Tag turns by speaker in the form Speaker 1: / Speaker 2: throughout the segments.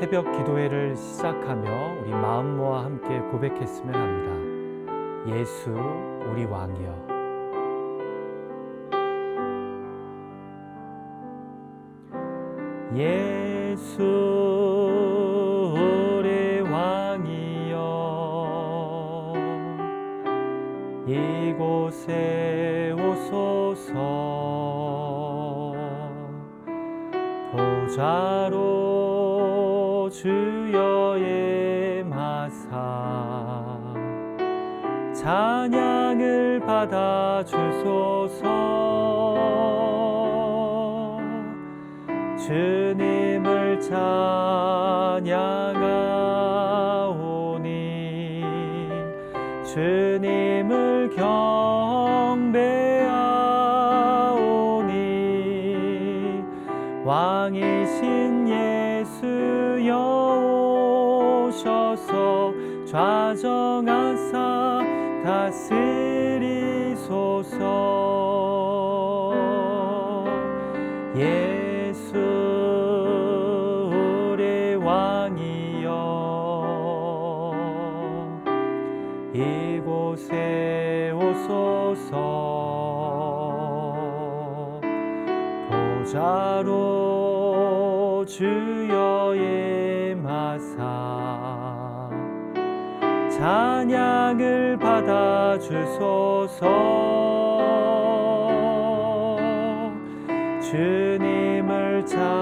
Speaker 1: 새벽 기도회를 시작하며 우리 마음 모아 함께 고백했으면 합니다. 예수 우리 왕이여. 예수 우리 왕이여, 이곳에 오소서. 보좌로 주여 임하사 찬양을 받아 주소서. 주님을 찬양하오니 주님을 경배하오니 왕이신 예수여 오셔서 좌정하사 다스리소서. 예수 우리 왕이여, 이곳에 오소서. 보좌로 주여 임하사 찬양을 받아 주소서. 주님을 찬양하오니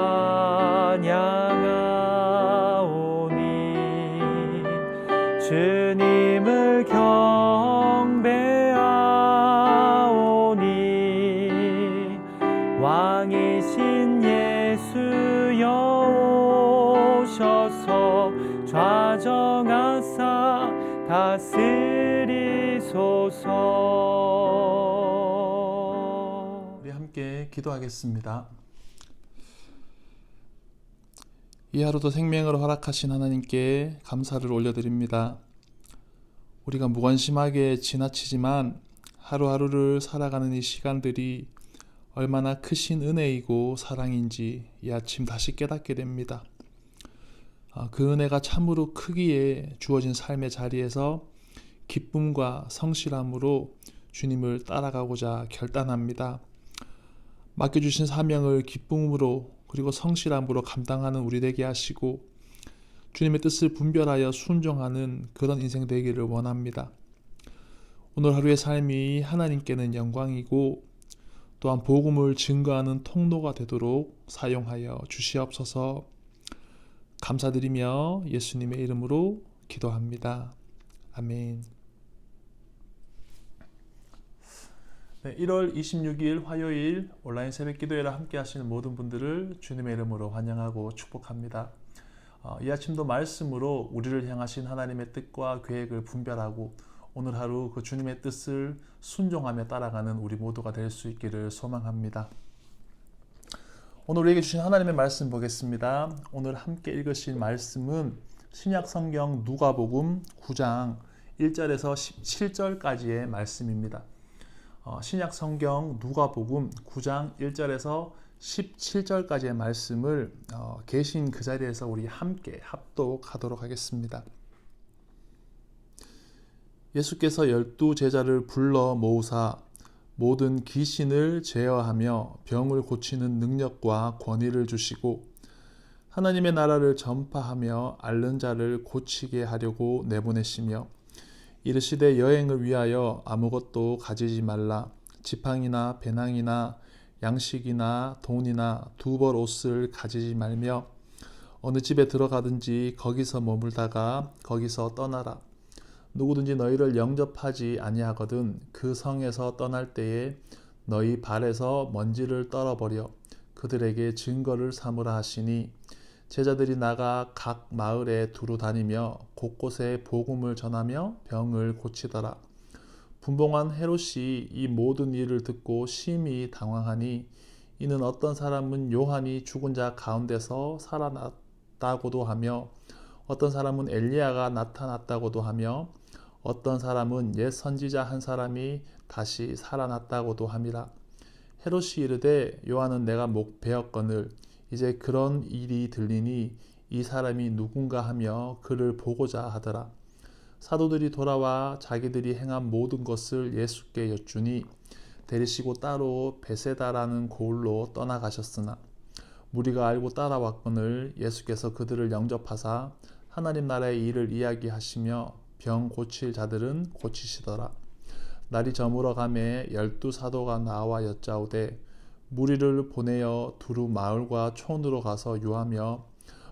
Speaker 1: 주님을 경배하오니 왕이신 예수여 오셔서 좌정하사 다스리소서.
Speaker 2: 우리 함께 기도하겠습니다. 이 하루도 생명을 허락하신 하나님께 감사를 올려드립니다. 우리가 무관심하게 지나치지만 하루하루를 살아가는 이 시간들이 얼마나 크신 은혜이고 사랑인지 이 아침 다시 깨닫게 됩니다. 그 은혜가 참으로 크기에 주어진 삶의 자리에서 기쁨과 성실함으로 주님을 따라가고자 결단합니다. 맡겨주신 사명을 기쁨으로 그리고 성실함으로 감당하는 우리 되게 하시고 주님의 뜻을 분별하여 순종하는 그런 인생 되기를 원합니다. 오늘 하루의 삶이 하나님께는 영광이고 또한 복음을 증거하는 통로가 되도록 사용하여 주시옵소서. 감사드리며 예수님의 이름으로 기도합니다. 아멘. 1월 26일 화요일 온라인 새벽 기도회를 함께 하시는 모든 분들을 주님의 이름으로 환영하고 축복합니다. 이 아침도 말씀으로 우리를 향하신 하나님의 뜻과 계획을 분별하고 오늘 하루 그 주님의 뜻을 순종하며 따라가는 우리 모두가 될 수 있기를 소망합니다. 오늘 우리에게 주신 하나님의 말씀 보겠습니다. 오늘 함께 읽으신 말씀은 신약 성경 누가복음 9장 1절에서 17절까지의 말씀입니다. 신약 성경 누가복음 9장 1절에서 17절까지의 말씀을 계신 그 자리에서 우리 함께 합독하도록 하겠습니다. 예수께서 12 제자를 불러 모으사 모든 귀신을 제어하며 병을 고치는 능력과 권위를 주시고 하나님의 나라를 전파하며 앓는 자를 고치게 하려고 내보내시며 이르시되 여행을 위하여 아무것도 가지지 말라. 지팡이나 배낭이나 양식이나 돈이나 두 벌 옷을 가지지 말며 어느 집에 들어가든지 거기서 머물다가 거기서 떠나라. 누구든지 너희를 영접하지 아니하거든 그 성에서 떠날 때에 너희 발에서 먼지를 떨어버려 그들에게 증거를 삼으라 하시니 제자들이 나가 각 마을에 두루 다니며 곳곳에 복음을 전하며 병을 고치더라. 분봉한 헤롯이 이 모든 일을 듣고 심히 당황하니 이는 어떤 사람은 요한이 죽은 자 가운데서 살아났다고도 하며 어떤 사람은 엘리야가 나타났다고도 하며 어떤 사람은 옛 선지자 한 사람이 다시 살아났다고도 함이라. 헤롯이 이르되 요한은 내가 목 베었거늘 이제 그런 일이 들리니 이 사람이 누군가 하며 그를 보고자 하더라. 사도들이 돌아와 자기들이 행한 모든 것을 예수께 여쭈니 데리시고 따로 베세다라는 고을로 떠나가셨으나 무리가 알고 따라왔거늘 예수께서 그들을 영접하사 하나님 나라의 일을 이야기하시며 병 고칠 자들은 고치시더라. 날이 저물어 가매 12 사도가 나와 여짜오되 무리를 보내어 두루 마을과 촌으로 가서 유하며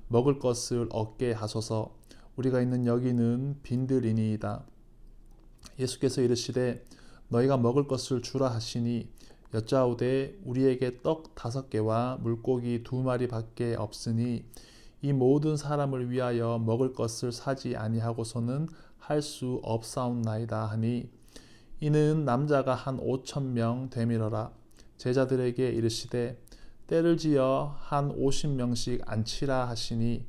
Speaker 2: 먹을 것을 얻게 하소서. 우리가 있는 여기는 빈들이니이다. 예수께서 이르시되 너희가 먹을 것을 주라 하시니 여짜오되 우리에게 떡 5개와 물고기 2마리밖에 없으니 이 모든 사람을 위하여 먹을 것을 사지 아니하고서는 할 수 없사옵나이다 하니 이는 남자가 한 5,000명 되밀어라. 제자들에게 이르시되 때를 지어 한 50명씩 앉히라 하시니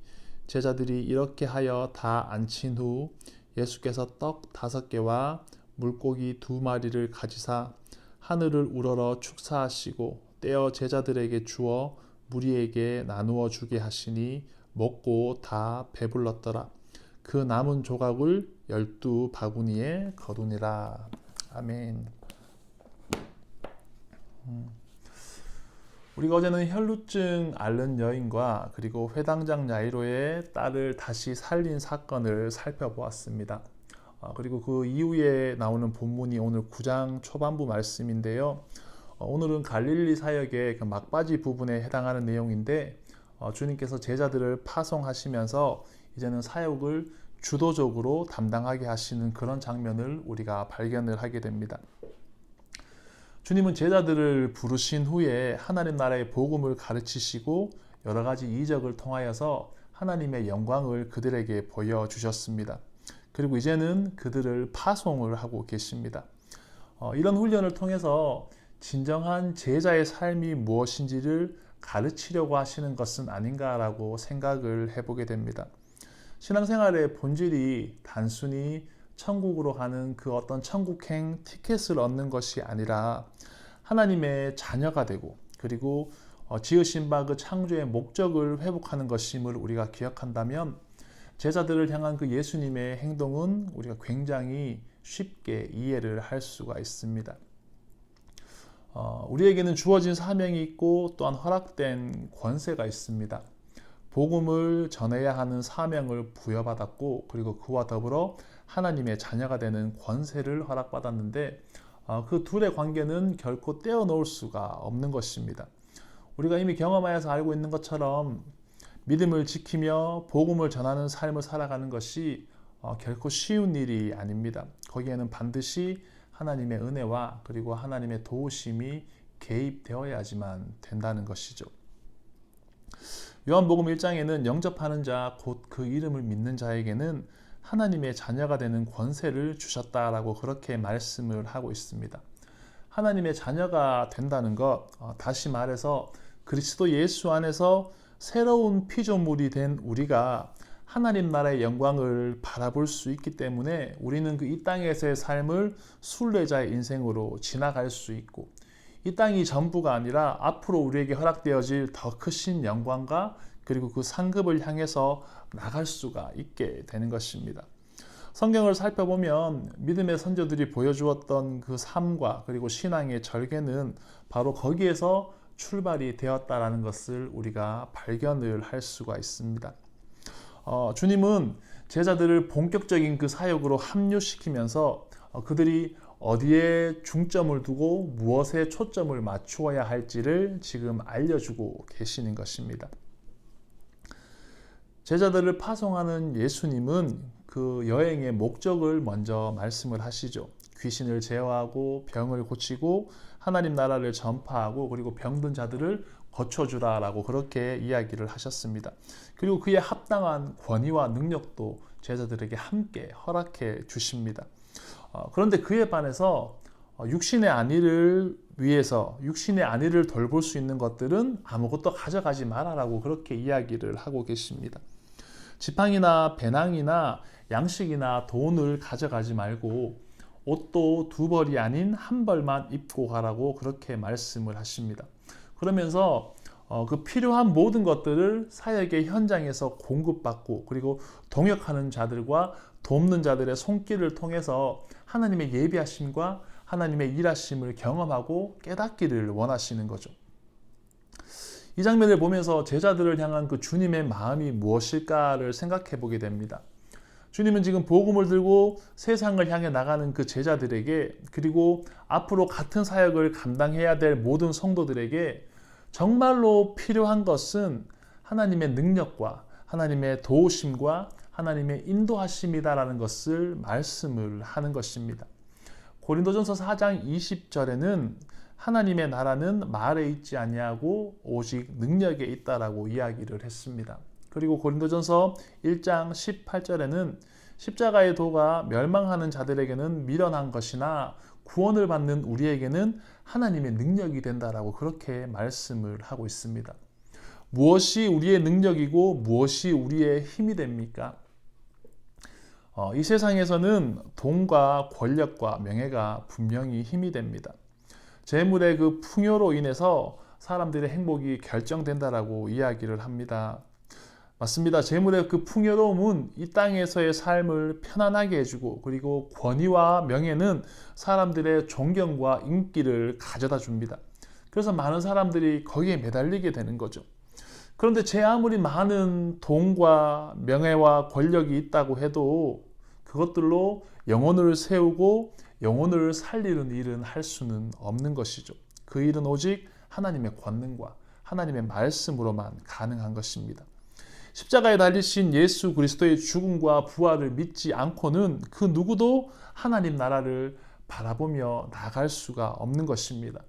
Speaker 2: 제자들이 이렇게 하여 다 앉힌 후 예수께서 떡 5개와 물고기 2마리를 가지사 하늘을 우러러 축사하시고 떼어 제자들에게 주어 무리에게 나누어 주게 하시니 먹고 다 배불렀더라. 그 남은 조각을 12 바구니에 거두니라. 아멘. 우리가 어제는 혈루증 앓는 여인과 그리고 회당장 야이로의 딸을 다시 살린 사건을 살펴보았습니다. 그리고 그 이후에 나오는 본문이 오늘 9장 초반부 말씀인데요. 오늘은 갈릴리 사역의 그 막바지 부분에 해당하는 내용인데 주님께서 제자들을 파송하시면서 이제는 사역을 주도적으로 담당하게 하시는 그런 장면을 우리가 발견을 하게 됩니다. 주님은 제자들을 부르신 후에 하나님 나라의 복음을 가르치시고 여러 가지 이적을 통하여서 하나님의 영광을 그들에게 보여주셨습니다. 그리고 이제는 그들을 파송을 하고 계십니다. 이런 훈련을 통해서 진정한 제자의 삶이 무엇인지를 가르치려고 하시는 것은 아닌가라고 생각을 해보게 됩니다. 신앙생활의 본질이 단순히 천국으로 가는 그 어떤 천국행 티켓을 얻는 것이 아니라 하나님의 자녀가 되고 그리고 지으신 바 그 창조의 목적을 회복하는 것임을 우리가 기억한다면 제자들을 향한 그 예수님의 행동은 우리가 굉장히 쉽게 이해를 할 수가 있습니다. 우리에게는 주어진 사명이 있고 또한 허락된 권세가 있습니다. 복음을 전해야 하는 사명을 부여받았고 그리고 그와 더불어 하나님의 자녀가 되는 권세를 허락받았는데 그 둘의 관계는 결코 떼어놓을 수가 없는 것입니다. 우리가 이미 경험하여서 알고 있는 것처럼 믿음을 지키며 복음을 전하는 삶을 살아가는 것이 결코 쉬운 일이 아닙니다. 거기에는 반드시 하나님의 은혜와 그리고 하나님의 도우심이 개입되어야지만 된다는 것이죠. 요한복음 1장에는 영접하는 자, 곧 그 이름을 믿는 자에게는 하나님의 자녀가 되는 권세를 주셨다라고 그렇게 말씀을 하고 있습니다. 하나님의 자녀가 된다는 것, 다시 말해서 그리스도 예수 안에서 새로운 피조물이 된 우리가 하나님 나라의 영광을 바라볼 수 있기 때문에 우리는 그 이 땅에서의 삶을 순례자의 인생으로 지나갈 수 있고 이 땅이 전부가 아니라 앞으로 우리에게 허락되어질 더 크신 영광과 그리고 그 상급을 향해서 나갈 수가 있게 되는 것입니다. 성경을 살펴보면 믿음의 선조들이 보여주었던 그 삶과 그리고 신앙의 절개는 바로 거기에서 출발이 되었다라는 것을 우리가 발견을 할 수가 있습니다. 주님은 제자들을 본격적인 그 사역으로 합류시키면서 그들이 어디에 중점을 두고 무엇에 초점을 맞추어야 할지를 지금 알려주고 계시는 것입니다. 제자들을 파송하는 예수님은 그 여행의 목적을 먼저 말씀을 하시죠. 귀신을 제어하고 병을 고치고 하나님 나라를 전파하고 그리고 병든 자들을 고쳐주라라고 그렇게 이야기를 하셨습니다. 그리고 그에 합당한 권위와 능력도 제자들에게 함께 허락해 주십니다. 그런데 그에 반해서 육신의 안위를 위해서 육신의 안위를 돌볼 수 있는 것들은 아무것도 가져가지 마라라고 그렇게 이야기를 하고 계십니다. 지팡이나 배낭이나 양식이나 돈을 가져가지 말고 옷도 2벌이 아닌 1벌만 입고 가라고 그렇게 말씀을 하십니다. 그러면서 그 필요한 모든 것들을 사역의 현장에서 공급받고 그리고 동역하는 자들과 돕는 자들의 손길을 통해서 하나님의 예비하심과 하나님의 일하심을 경험하고 깨닫기를 원하시는 거죠. 이 장면을 보면서 제자들을 향한 그 주님의 마음이 무엇일까를 생각해 보게 됩니다. 주님은 지금 복음을 들고 세상을 향해 나가는 그 제자들에게 그리고 앞으로 같은 사역을 감당해야 될 모든 성도들에게 정말로 필요한 것은 하나님의 능력과 하나님의 도우심과 하나님의 인도하심이다라는 것을 말씀을 하는 것입니다. 고린도전서 4장 20절에는 하나님의 나라는 말에 있지 아니하고 오직 능력에 있다라고 이야기를 했습니다. 그리고 고린도전서 1장 18절에는 십자가의 도가 멸망하는 자들에게는 미련한 것이나 구원을 받는 우리에게는 하나님의 능력이 된다라고 그렇게 말씀을 하고 있습니다. 무엇이 우리의 능력이고 무엇이 우리의 힘이 됩니까? 이 세상에서는 돈과 권력과 명예가 분명히 힘이 됩니다. 재물의 그 풍요로 인해서 사람들의 행복이 결정된다라고 이야기를 합니다. 맞습니다. 재물의 그 풍요로움은 이 땅에서의 삶을 편안하게 해주고 그리고 권위와 명예는 사람들의 존경과 인기를 가져다 줍니다. 그래서 많은 사람들이 거기에 매달리게 되는 거죠. 그런데 제 아무리 많은 돈과 명예와 권력이 있다고 해도 그것들로 영혼을 세우고 영혼을 살리는 일은 할 수는 없는 것이죠. 그 일은 오직 하나님의 권능과 하나님의 말씀으로만 가능한 것입니다. 십자가에 달리신 예수 그리스도의 죽음과 부활을 믿지 않고는 그 누구도 하나님 나라를 바라보며 나갈 수가 없는 것입니다.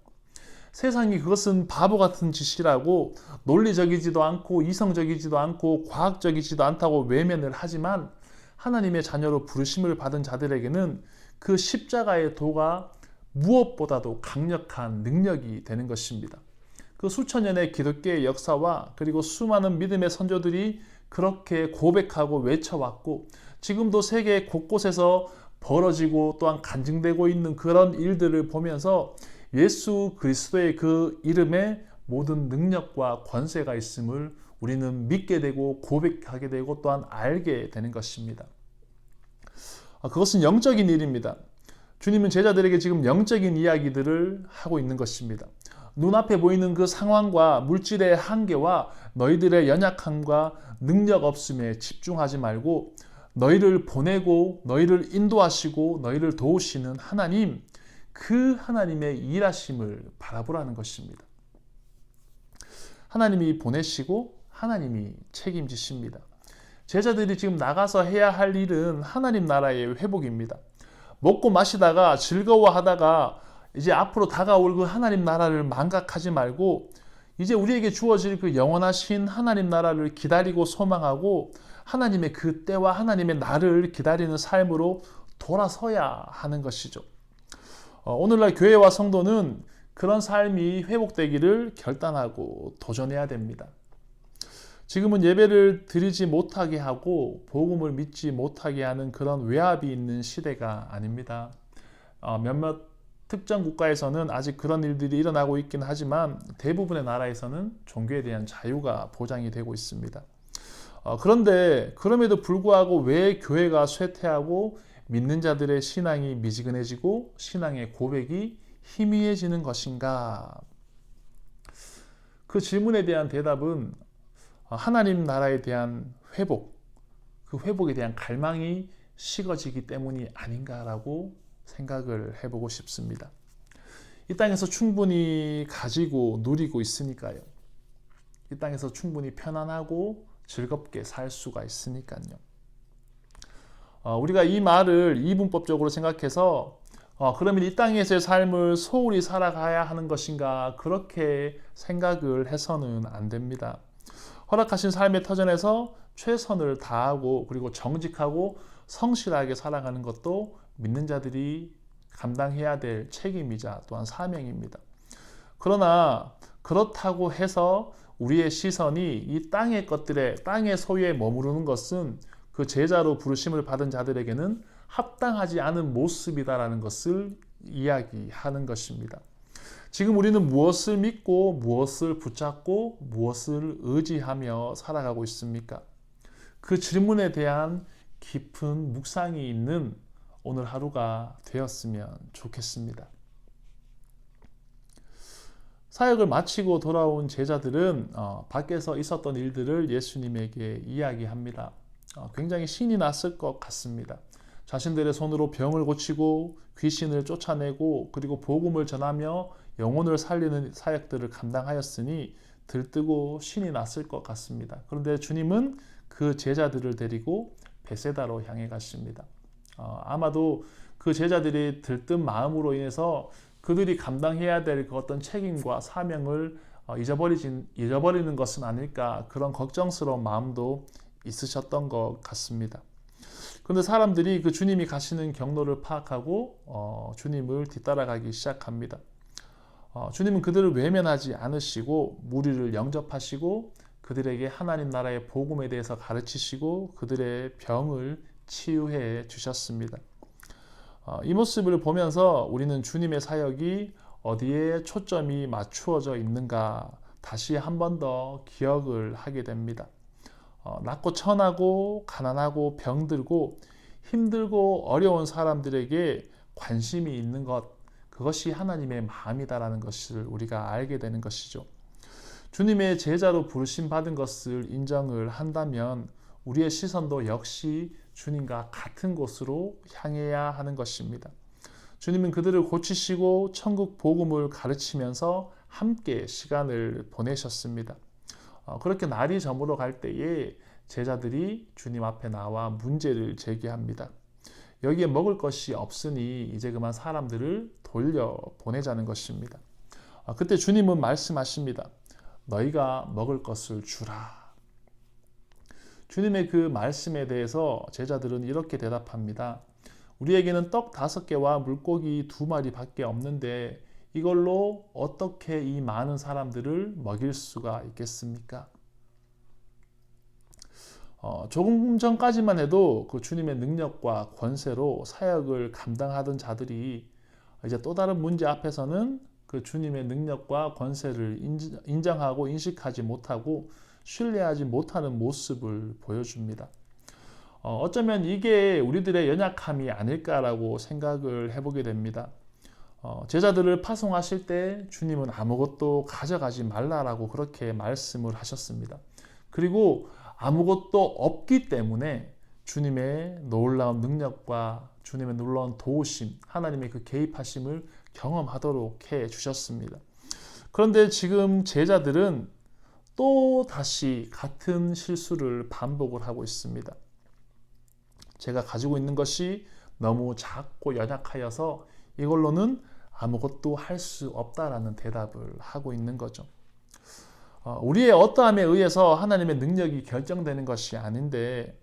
Speaker 2: 세상이 그것은 바보 같은 짓이라고 논리적이지도 않고 이성적이지도 않고 과학적이지도 않다고 외면을 하지만 하나님의 자녀로 부르심을 받은 자들에게는 그 십자가의 도가 무엇보다도 강력한 능력이 되는 것입니다. 그 수천 년의 기독교의 역사와 그리고 수많은 믿음의 선조들이 그렇게 고백하고 외쳐왔고 지금도 세계 곳곳에서 벌어지고 또한 간증되고 있는 그런 일들을 보면서 예수 그리스도의 그 이름에 모든 능력과 권세가 있음을 우리는 믿게 되고 고백하게 되고 또한 알게 되는 것입니다. 그것은 영적인 일입니다. 주님은 제자들에게 지금 영적인 이야기들을 하고 있는 것입니다. 눈앞에 보이는 그 상황과 물질의 한계와 너희들의 연약함과 능력 없음에 집중하지 말고 너희를 보내고 너희를 인도하시고 너희를 도우시는 하나님, 그 하나님의 일하심을 바라보라는 것입니다. 하나님이 보내시고 하나님이 책임지십니다. 제자들이 지금 나가서 해야 할 일은 하나님 나라의 회복입니다. 먹고 마시다가 즐거워하다가 이제 앞으로 다가올 그 하나님 나라를 망각하지 말고 이제 우리에게 주어질 그 영원하신 하나님 나라를 기다리고 소망하고 하나님의 그 때와 하나님의 날을 기다리는 삶으로 돌아서야 하는 것이죠. 오늘날 교회와 성도는 그런 삶이 회복되기를 결단하고 도전해야 됩니다. 지금은 예배를 드리지 못하게 하고 복음을 믿지 못하게 하는 그런 외압이 있는 시대가 아닙니다. 몇몇 특정 국가에서는 아직 그런 일들이 일어나고 있긴 하지만 대부분의 나라에서는 종교에 대한 자유가 보장이 되고 있습니다. 그런데 그럼에도 불구하고 왜 교회가 쇠퇴하고 믿는 자들의 신앙이 미지근해지고 신앙의 고백이 희미해지는 것인가? 그 질문에 대한 대답은 하나님 나라에 대한 회복, 그 회복에 대한 갈망이 식어지기 때문이 아닌가라고 생각을 해보고 싶습니다. 이 땅에서 충분히 가지고 누리고 있으니까요. 이 땅에서 충분히 편안하고 즐겁게 살 수가 있으니까요. 우리가 이 말을 이분법적으로 생각해서 그러면 이 땅에서의 삶을 소홀히 살아가야 하는 것인가 그렇게 생각을 해서는 안 됩니다. 허락하신 삶의 터전에서 최선을 다하고 그리고 정직하고 성실하게 살아가는 것도 믿는 자들이 감당해야 될 책임이자 또한 사명입니다. 그러나 그렇다고 해서 우리의 시선이 이 땅의 것들에 땅의 소유에 머무르는 것은 그 제자로 부르심을 받은 자들에게는 합당하지 않은 모습이다라는 것을 이야기하는 것입니다. 지금 우리는 무엇을 믿고 무엇을 붙잡고 무엇을 의지하며 살아가고 있습니까? 그 질문에 대한 깊은 묵상이 있는 오늘 하루가 되었으면 좋겠습니다. 사역을 마치고 돌아온 제자들은 밖에서 있었던 일들을 예수님에게 이야기합니다. 굉장히 신이 났을 것 같습니다. 자신들의 손으로 병을 고치고 귀신을 쫓아내고 그리고 복음을 전하며 영혼을 살리는 사역들을 감당하였으니 들뜨고 신이 났을 것 같습니다. 그런데 주님은 그 제자들을 데리고 베세다로 향해 가십니다. 아마도 그 제자들이 들뜬 마음으로 인해서 그들이 감당해야 될 그 어떤 책임과 사명을 잊어버리는 것은 아닐까, 그런 걱정스러운 마음도 있으셨던 것 같습니다. 그런데 사람들이 그 주님이 가시는 경로를 파악하고 주님을 뒤따라가기 시작합니다. 주님은 그들을 외면하지 않으시고 무리를 영접하시고 그들에게 하나님 나라의 복음에 대해서 가르치시고 그들의 병을 치유해 주셨습니다. 이 모습을 보면서 우리는 주님의 사역이 어디에 초점이 맞추어져 있는가 다시 한 번 더 기억을 하게 됩니다. 낮고 천하고 가난하고 병들고 힘들고 어려운 사람들에게 관심이 있는 것, 그것이 하나님의 마음이다라는 것을 우리가 알게 되는 것이죠. 주님의 제자로 부르심 받은 것을 인정을 한다면 우리의 시선도 역시 주님과 같은 곳으로 향해야 하는 것입니다. 주님은 그들을 고치시고 천국 복음을 가르치면서 함께 시간을 보내셨습니다. 그렇게 날이 저물어 갈 때에 제자들이 주님 앞에 나와 문제를 제기합니다. 여기에 먹을 것이 없으니 이제 그만 사람들을 돌려보내자는 것입니다. 그때 주님은 말씀하십니다. 너희가 먹을 것을 주라. 주님의 그 말씀에 대해서 제자들은 이렇게 대답합니다. 우리에게는 떡 5개와 물고기 2마리밖에 없는데 이걸로 어떻게 이 많은 사람들을 먹일 수가 있겠습니까? 조금 전까지만 해도 그 주님의 능력과 권세로 사역을 감당하던 자들이 이제 또 다른 문제 앞에서는 그 주님의 능력과 권세를 인정하고 인식하지 못하고 신뢰하지 못하는 모습을 보여줍니다. 어쩌면 이게 우리들의 연약함이 아닐까라고 생각을 해보게 됩니다. 제자들을 파송하실 때 주님은 아무것도 가져가지 말라라고 그렇게 말씀을 하셨습니다. 그리고 아무것도 없기 때문에 주님의 놀라운 능력과 주님의 놀라운 도우심, 하나님의 그 개입하심을 경험하도록 해 주셨습니다. 그런데 지금 제자들은 또 다시 같은 실수를 반복을 하고 있습니다. 제가 가지고 있는 것이 너무 작고 연약하여서 이걸로는 아무것도 할 수 없다라는 대답을 하고 있는 거죠. 우리의 어떠함에 의해서 하나님의 능력이 결정되는 것이 아닌데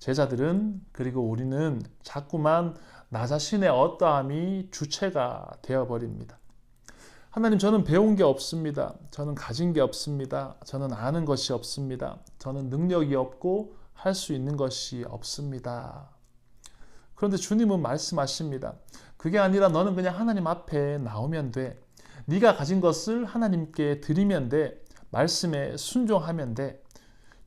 Speaker 2: 제자들은 그리고 우리는 자꾸만 나 자신의 어떠함이 주체가 되어버립니다. 하나님, 저는 배운 게 없습니다. 저는 가진 게 없습니다. 저는 아는 것이 없습니다. 저는 능력이 없고 할 수 있는 것이 없습니다. 그런데 주님은 말씀하십니다. 그게 아니라 너는 그냥 하나님 앞에 나오면 돼. 네가 가진 것을 하나님께 드리면 돼. 말씀에 순종하면 돼.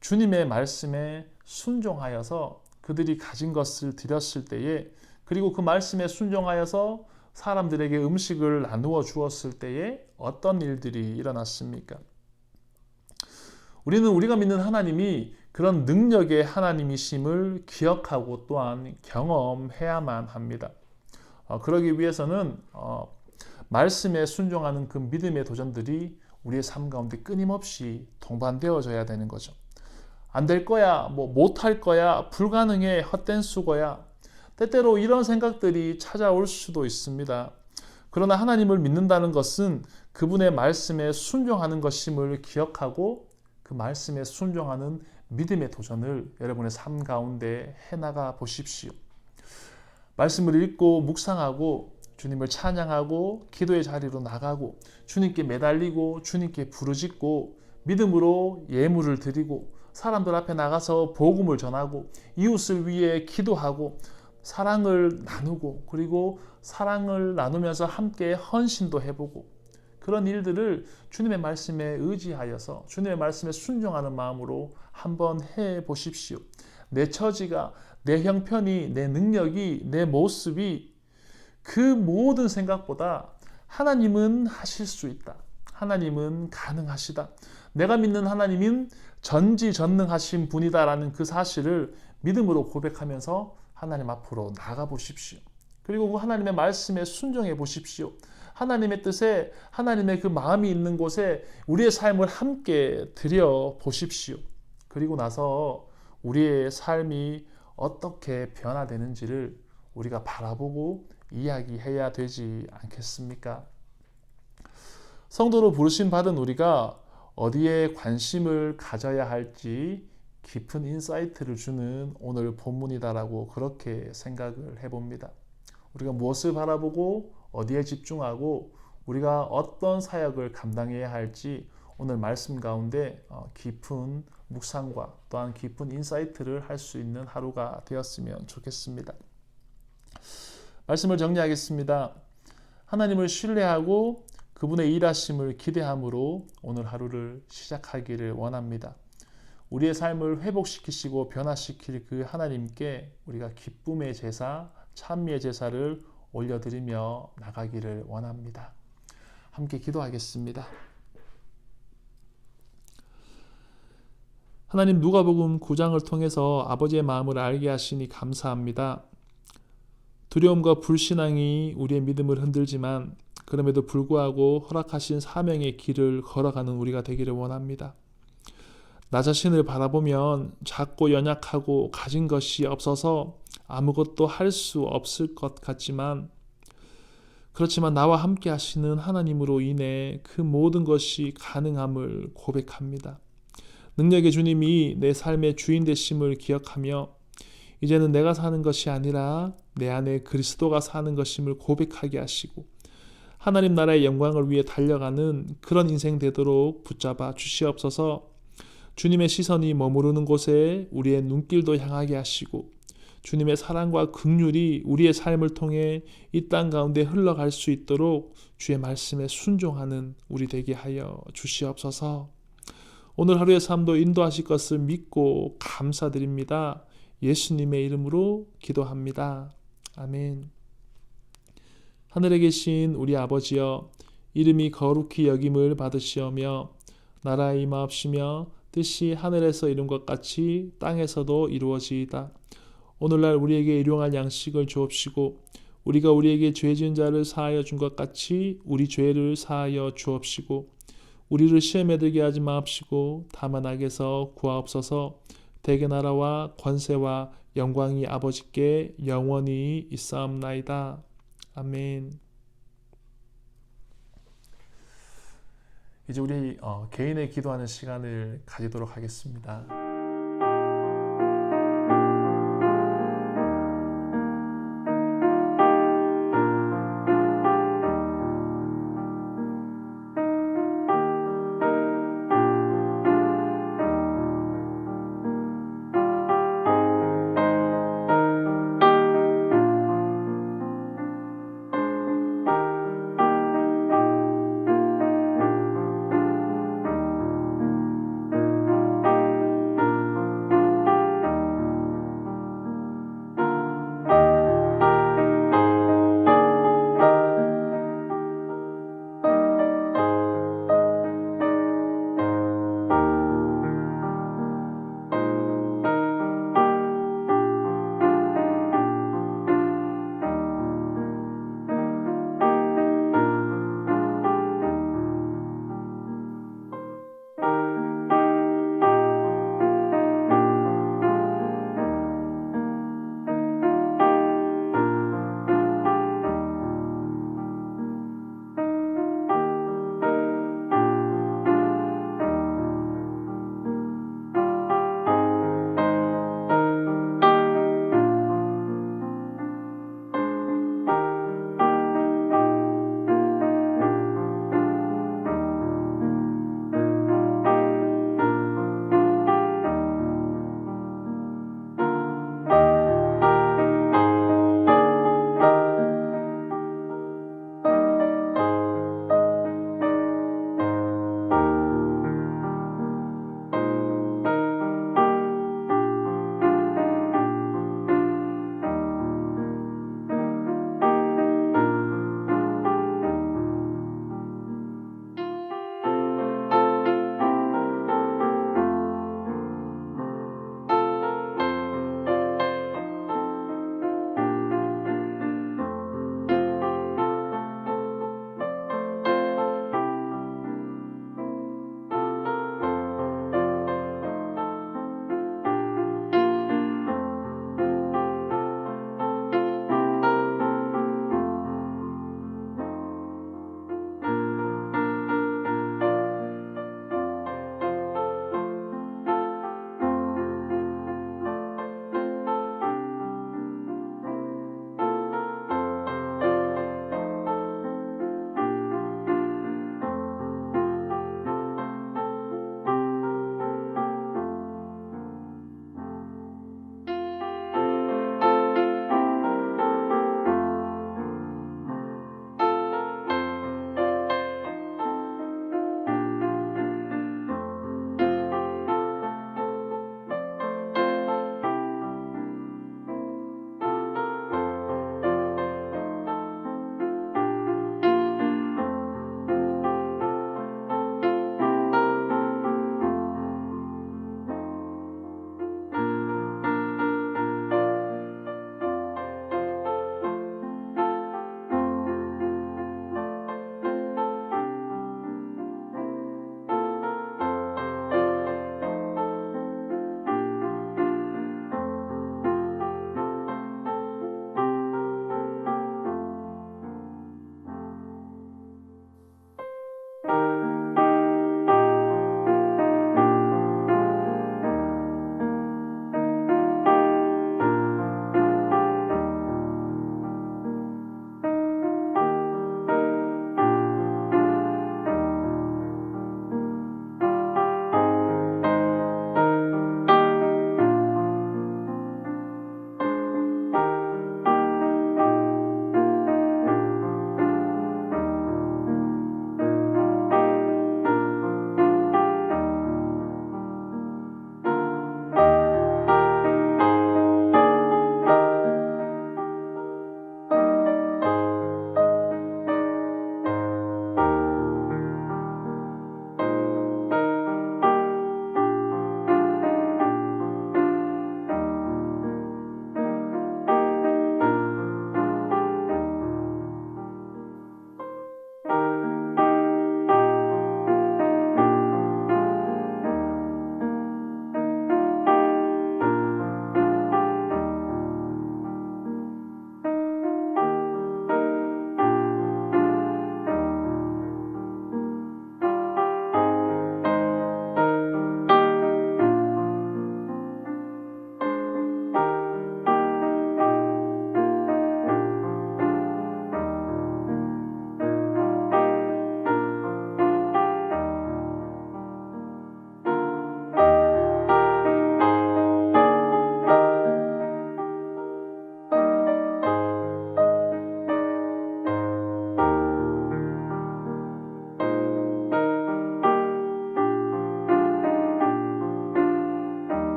Speaker 2: 주님의 말씀에 순종하여서 그들이 가진 것을 드렸을 때에, 그리고 그 말씀에 순종하여서 사람들에게 음식을 나누어 주었을 때에 어떤 일들이 일어났습니까? 우리는 우리가 믿는 하나님이 그런 능력의 하나님이심을 기억하고 또한 경험해야만 합니다. 그러기 위해서는 말씀에 순종하는 그 믿음의 도전들이 우리의 삶 가운데 끊임없이 동반되어져야 되는 거죠. 안 될 거야, 못할 거야, 불가능해, 헛된 수고야. 때때로 이런 생각들이 찾아올 수도 있습니다. 그러나 하나님을 믿는다는 것은 그분의 말씀에 순종하는 것임을 기억하고 그 말씀에 순종하는 믿음의 도전을 여러분의 삶 가운데 해나가 보십시오. 말씀을 읽고 묵상하고 주님을 찬양하고 기도의 자리로 나가고 주님께 매달리고 주님께 부르짖고 믿음으로 예물을 드리고 사람들 앞에 나가서 복음을 전하고 이웃을 위해 기도하고 사랑을 나누고 그리고 사랑을 나누면서 함께 헌신도 해보고 그런 일들을 주님의 말씀에 의지하여서 주님의 말씀에 순종하는 마음으로 한번 해 보십시오. 내 처지가, 내 형편이, 내 능력이, 내 모습이 그 모든 생각보다 하나님은 하실 수 있다. 하나님은 가능하시다. 내가 믿는 하나님은 전지전능하신 분이다라는 그 사실을 믿음으로 고백하면서 하나님 앞으로 나가 보십시오. 그리고 그 하나님의 말씀에 순종해 보십시오. 하나님의 뜻에, 하나님의 그 마음이 있는 곳에 우리의 삶을 함께 드려 보십시오. 그리고 나서 우리의 삶이 어떻게 변화되는지를 우리가 바라보고 이야기해야 되지 않겠습니까? 성도로 부르심 받은 우리가 어디에 관심을 가져야 할지 깊은 인사이트를 주는 오늘 본문이다라고 그렇게 생각을 해봅니다. 우리가 무엇을 바라보고 어디에 집중하고 우리가 어떤 사역을 감당해야 할지 오늘 말씀 가운데 깊은 묵상과 또한 깊은 인사이트를 할 수 있는 하루가 되었으면 좋겠습니다. 말씀을 정리하겠습니다. 하나님을 신뢰하고 그분의 일하심을 기대함으로 오늘 하루를 시작하기를 원합니다. 우리의 삶을 회복시키시고 변화시킬 그 하나님께 우리가 기쁨의 제사, 찬미의 제사를 올려드리며 나가기를 원합니다. 함께 기도하겠습니다. 하나님, 누가복음 9장을 통해서 아버지의 마음을 알게 하시니 감사합니다. 두려움과 불신앙이 우리의 믿음을 흔들지만 그럼에도 불구하고 허락하신 사명의 길을 걸어가는 우리가 되기를 원합니다. 나 자신을 바라보면 작고 연약하고 가진 것이 없어서 아무것도 할 수 없을 것 같지만 그렇지만 나와 함께 하시는 하나님으로 인해 그 모든 것이 가능함을 고백합니다. 능력의 주님이 내 삶의 주인 되심을 기억하며 이제는 내가 사는 것이 아니라 내 안에 그리스도가 사는 것임을 고백하게 하시고 하나님 나라의 영광을 위해 달려가는 그런 인생 되도록 붙잡아 주시옵소서. 주님의 시선이 머무르는 곳에 우리의 눈길도 향하게 하시고 주님의 사랑과 긍휼이 우리의 삶을 통해 이 땅 가운데 흘러갈 수 있도록 주의 말씀에 순종하는 우리 되게 하여 주시옵소서. 오늘 하루의 삶도 인도하실 것을 믿고 감사드립니다. 예수님의 이름으로 기도합니다. 아멘. 하늘에 계신 우리 아버지여, 이름이 거룩히 여김을 받으시오며 나라에 임하옵시며 뜻이 하늘에서 이룬 것 같이 땅에서도 이루어지이다. 오늘날 우리에게 일용할 양식을 주옵시고 우리가 우리에게 죄 지은 자를 사하여 준 것 같이 우리 죄를 사하여 주옵시고 우리를 시험에 들게 하지 마옵시고 다만 악에서 구하옵소서. 대개 나라와 권세와 영광이 아버지께 영원히 있사옵나이다. 아멘. 이제 우리 개인의 기도하는 시간을 가지도록 하겠습니다.